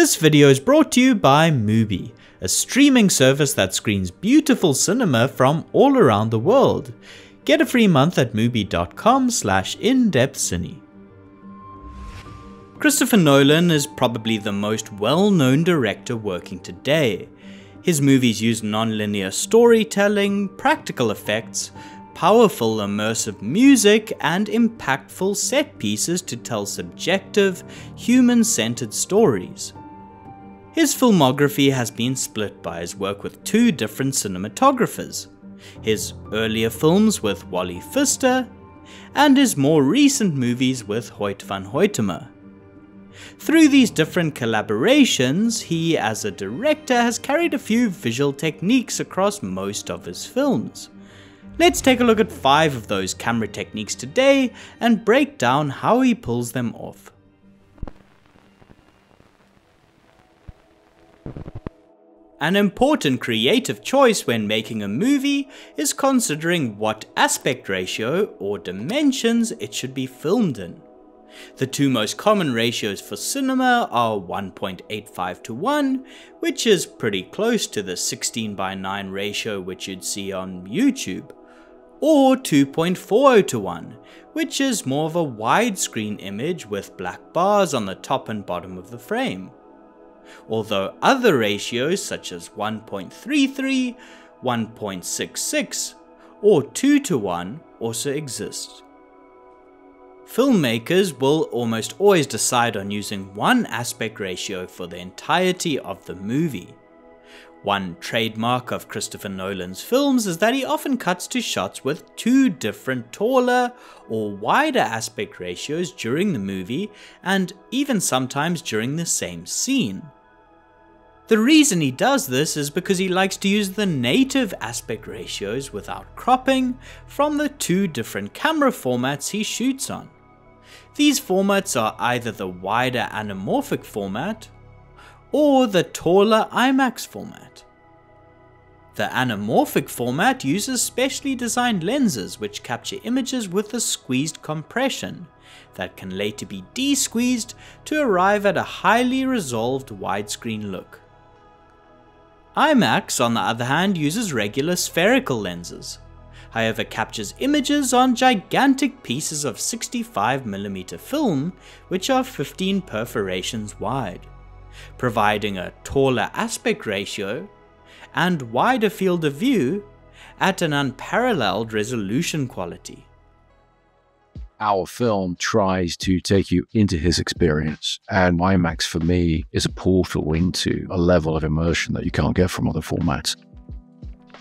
This video is brought to you by MUBI, a streaming service that screens beautiful cinema from all around the world. Get a free month at mubi.com/indepthcine. Christopher Nolan is probably the most well-known director working today. His movies use non-linear storytelling, practical effects, powerful immersive music, and impactful set pieces to tell subjective, human-centered stories. His filmography has been split by his work with two different cinematographers, his earlier films with Wally Pfister, and his more recent movies with Hoyt van Hoytema. Through these different collaborations, he as a director has carried a few visual techniques across most of his films. Let's take a look at 5 of those camera techniques today and break down how he pulls them off. An important creative choice when making a movie is considering what aspect ratio or dimensions it should be filmed in. The two most common ratios for cinema are 1.85 to 1, which is pretty close to the 16:9 ratio which you'd see on YouTube, or 2.40 to 1, which is more of a widescreen image with black bars on the top and bottom of the frame. Although other ratios such as 1.33, 1.66, or 2 to 1 also exist. Filmmakers will almost always decide on using one aspect ratio for the entirety of the movie. One trademark of Christopher Nolan's films is that he often cuts to shots with two different taller or wider aspect ratios during the movie, and even sometimes during the same scene. The reason he does this is because he likes to use the native aspect ratios without cropping from the two different camera formats he shoots on. These formats are either the wider anamorphic format or the taller IMAX format. The anamorphic format uses specially designed lenses which capture images with a squeezed compression that can later be de-squeezed to arrive at a highly resolved widescreen look. IMAX, on the other hand, uses regular spherical lenses, however captures images on gigantic pieces of 65mm film which are 15 perforations wide, providing a taller aspect ratio and wider field of view at an unparalleled resolution quality. Our film tries to take you into his experience, and IMAX for me is a portal into a level of immersion that you can't get from other formats.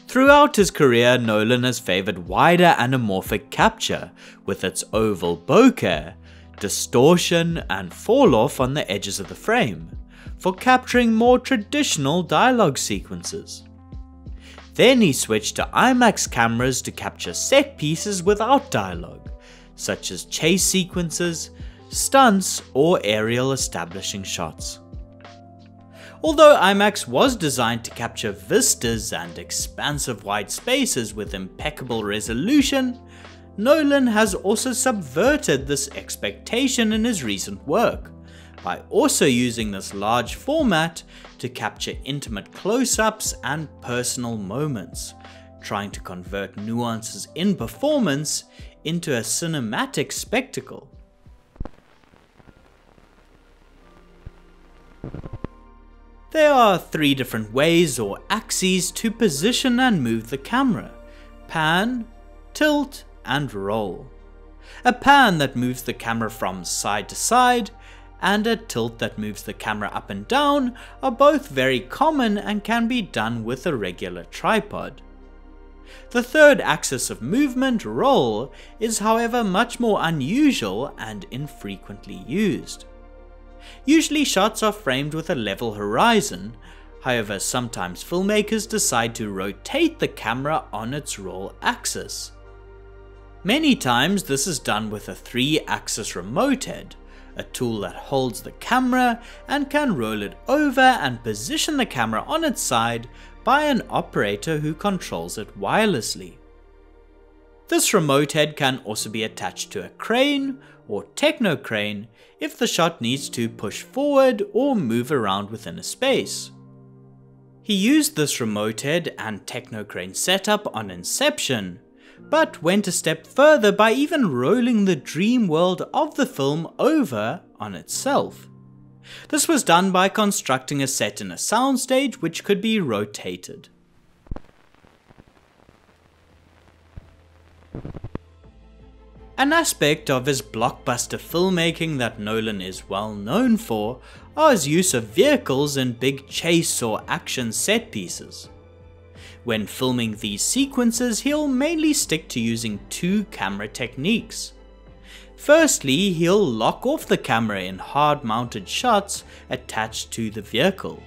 Throughout his career, Nolan has favoured wider anamorphic capture with its oval bokeh, distortion and fall off on the edges of the frame, for capturing more traditional dialogue sequences. Then he switched to IMAX cameras to capture set pieces without dialogue, such as chase sequences, stunts, or aerial establishing shots. Although IMAX was designed to capture vistas and expansive wide spaces with impeccable resolution, Nolan has also subverted this expectation in his recent work, by also using this large format to capture intimate close-ups and personal moments, trying to convert nuances in performance into a cinematic spectacle. There are 3 different ways or axes to position and move the camera: pan, tilt, and roll. A pan that moves the camera from side to side, and a tilt that moves the camera up and down are both very common and can be done with a regular tripod. The third axis of movement, roll, is however much more unusual and infrequently used. Usually shots are framed with a level horizon, however sometimes filmmakers decide to rotate the camera on its roll axis. Many times this is done with a 3-axis remote head, a tool that holds the camera and can roll it over and position the camera on its side by an operator who controls it wirelessly. This remote head can also be attached to a crane or technocrane if the shot needs to push forward or move around within a space. He used this remote head and technocrane setup on Inception, but went a step further by even rolling the dream world of the film over on itself. This was done by constructing a set in a soundstage which could be rotated. An aspect of his blockbuster filmmaking that Nolan is well known for are his use of vehicles in big chase or action set pieces. When filming these sequences, he'll mainly stick to using two camera techniques. Firstly, he'll lock off the camera in hard-mounted shots attached to the vehicle.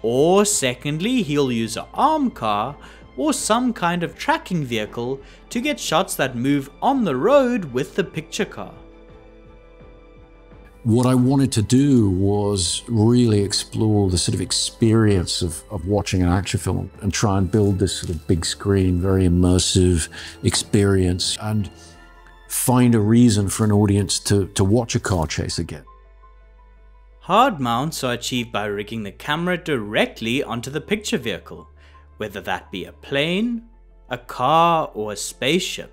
Or secondly, he'll use an arm car or some kind of tracking vehicle to get shots that move on the road with the picture car. What I wanted to do was really explore the sort of experience of watching an action film and try and build this sort of big screen, very immersive experience and find a reason for an audience to watch a car chase again. Hard mounts are achieved by rigging the camera directly onto the picture vehicle, whether that be a plane, a car, or a spaceship.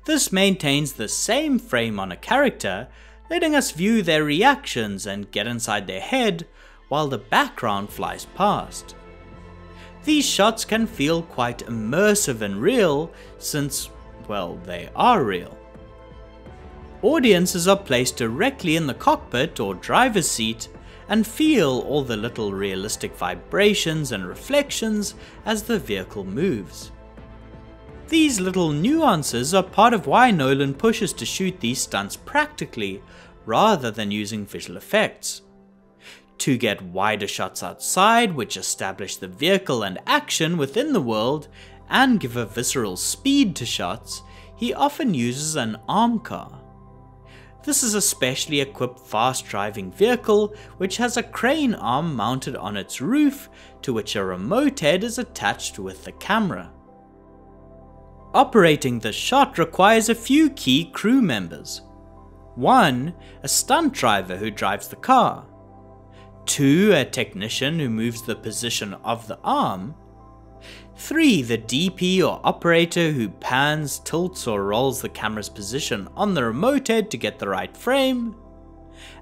This maintains the same frame on a character, letting us view their reactions and get inside their head while the background flies past. These shots can feel quite immersive and real since, well, they are real. Audiences are placed directly in the cockpit or driver's seat and feel all the little realistic vibrations and reflections as the vehicle moves. These little nuances are part of why Nolan pushes to shoot these stunts practically rather than using visual effects. To get wider shots outside which establish the vehicle and action within the world and give a visceral speed to shots, he often uses an arm car. This is a specially equipped fast-driving vehicle which has a crane arm mounted on its roof to which a remote head is attached with the camera. Operating this shot requires a few key crew members. 1. A stunt driver who drives the car. 2. A technician who moves the position of the arm. 3. The DP or operator who pans, tilts or rolls the camera's position on the remote head to get the right frame.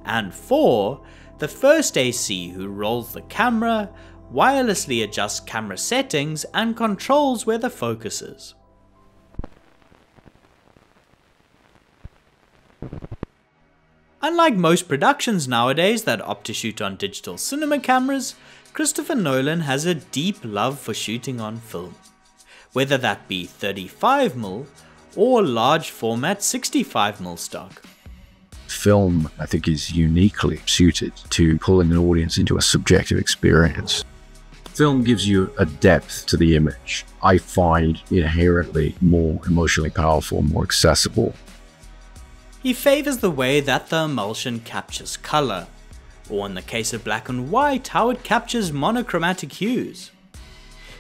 And 4. The first AC who rolls the camera, wirelessly adjusts camera settings and controls where the focus is. Unlike most productions nowadays that opt to shoot on digital cinema cameras, Christopher Nolan has a deep love for shooting on film, whether that be 35mm or large format 65mm stock. Film, I think, is uniquely suited to pulling an audience into a subjective experience. Film gives you a depth to the image I find inherently more emotionally powerful, more accessible. He favours the way that the emulsion captures colour, or in the case of black and white, how it captures monochromatic hues.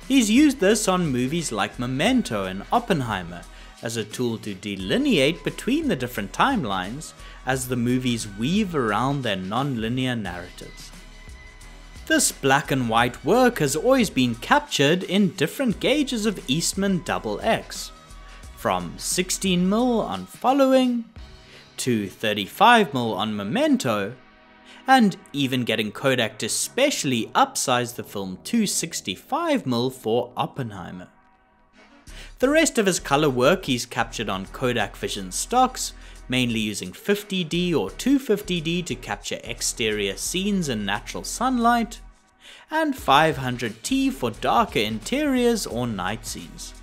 He's used this on movies like Memento and Oppenheimer as a tool to delineate between the different timelines as the movies weave around their non-linear narratives. This black and white work has always been captured in different gauges of Eastman XX, from 16mm on Following, to 35mm on Memento, and even getting Kodak to specially upsize the film to 65mm for Oppenheimer. The rest of his color work he's captured on Kodak Vision stocks, mainly using 50D or 250D to capture exterior scenes in natural sunlight, and 500T for darker interiors or night scenes.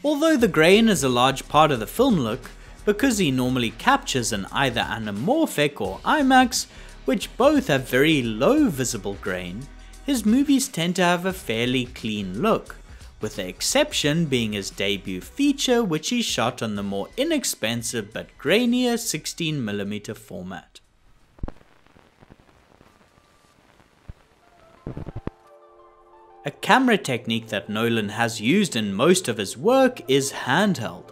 Although the grain is a large part of the film look, because he normally captures in either Anamorphic or Imax, which both have very low visible grain, his movies tend to have a fairly clean look, with the exception being his debut feature which he shot on the more inexpensive but grainier 16mm format. A camera technique that Nolan has used in most of his work is handheld.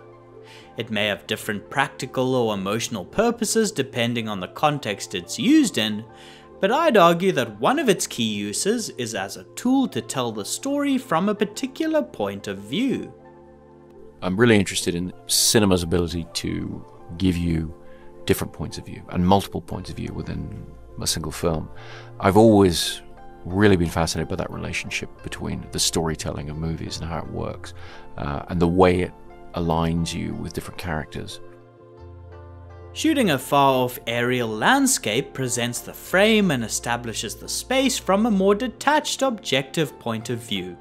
It may have different practical or emotional purposes depending on the context it's used in, but I'd argue that one of its key uses is as a tool to tell the story from a particular point of view. I'm really interested in cinema's ability to give you different points of view and multiple points of view within a single film. I've always really been fascinated by that relationship between the storytelling of movies and how it works, and the way it aligns you with different characters. Shooting a far-off aerial landscape presents the frame and establishes the space from a more detached, objective point of view,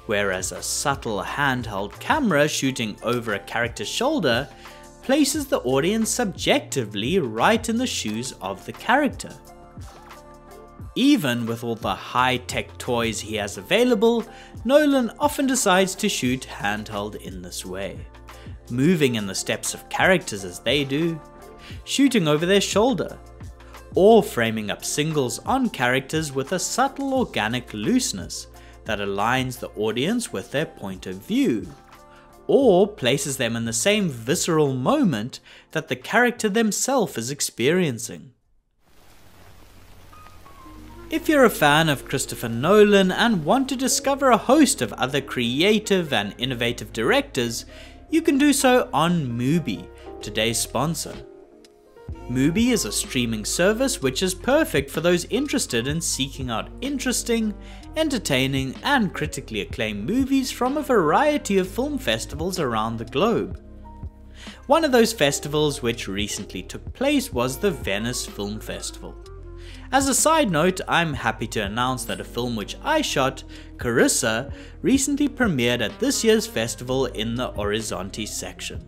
whereas a subtle handheld camera shooting over a character's shoulder places the audience subjectively right in the shoes of the character. Even with all the high-tech toys he has available, Nolan often decides to shoot handheld in this way, moving in the steps of characters as they do, shooting over their shoulder, or framing up singles on characters with a subtle organic looseness that aligns the audience with their point of view, or places them in the same visceral moment that the character themselves is experiencing. If you're a fan of Christopher Nolan and want to discover a host of other creative and innovative directors, you can do so on MUBI, today's sponsor. MUBI is a streaming service which is perfect for those interested in seeking out interesting, entertaining and critically acclaimed movies from a variety of film festivals around the globe. One of those festivals which recently took place was the Venice Film Festival. As a side note, I'm happy to announce that a film which I shot, Carissa, recently premiered at this year's festival in the Orizzonti section.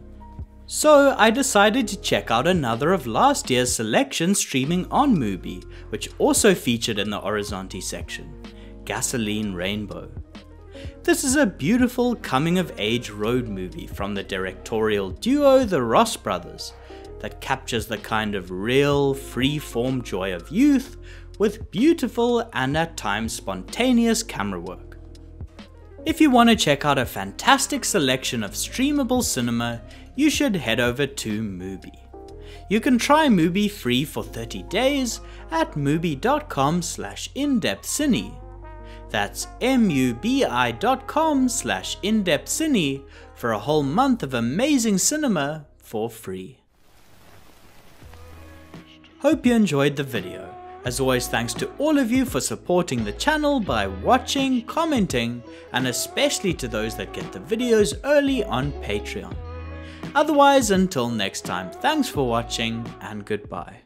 So I decided to check out another of last year's selections streaming on MUBI, which also featured in the Orizzonti section, Gasoline Rainbow. This is a beautiful coming-of-age road movie from the directorial duo the Ross Brothers that captures the kind of real, free-form joy of youth with beautiful and at times spontaneous camera work. If you want to check out a fantastic selection of streamable cinema, you should head over to MUBI. You can try MUBI free for 30 days at mubi.com/indepthcine. That's mubi.com/indepthcine for a whole month of amazing cinema for free. Hope you enjoyed the video. As always, thanks to all of you for supporting the channel by watching, commenting, and especially to those that get the videos early on Patreon. Otherwise, until next time, thanks for watching and goodbye.